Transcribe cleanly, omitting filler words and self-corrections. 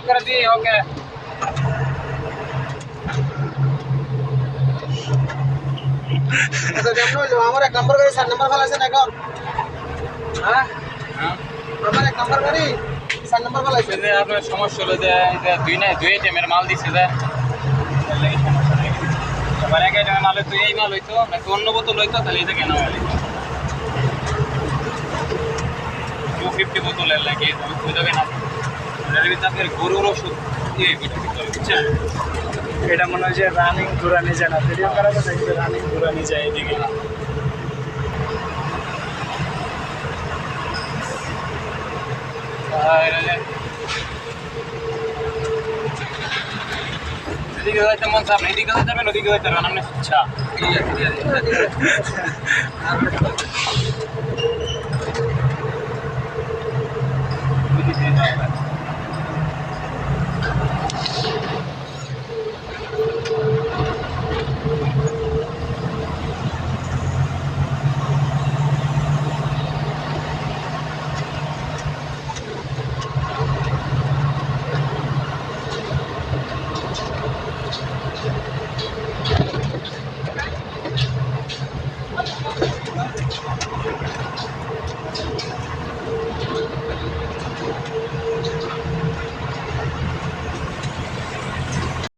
করে দিই ওকে। আমার 1 নম্বর গাড়ি 4 নম্বর ফেলাইছেন এখন। হ্যাঁ আমার 1 নম্বর গাড়ি 4 নম্বর ফেলাইছেন। আপনার সমস্যা হলো যে দুই আইটেমের মাল দিচ্ছে যে সমস্যা নেই। এবার এক আইটেমের মাল হইতো, এই মাল হইতো নাকি অন্য বোতল হইতো, তাহলে এটা কেন হইতো 250 বোতলের লাগে না আপনার গরুর ওষুধ বুঝছেন। এটা মনে হয় যে রানিং ঘুরানি যায় না, ভিডিও করা কথা কিন্তু রানিং ঘুরানি যায় এদিকে। এদিকে যাইতে মন চাপ, এদিকে যাবেন ওদিকে যাইতে পারবেন আপনি ইচ্ছা।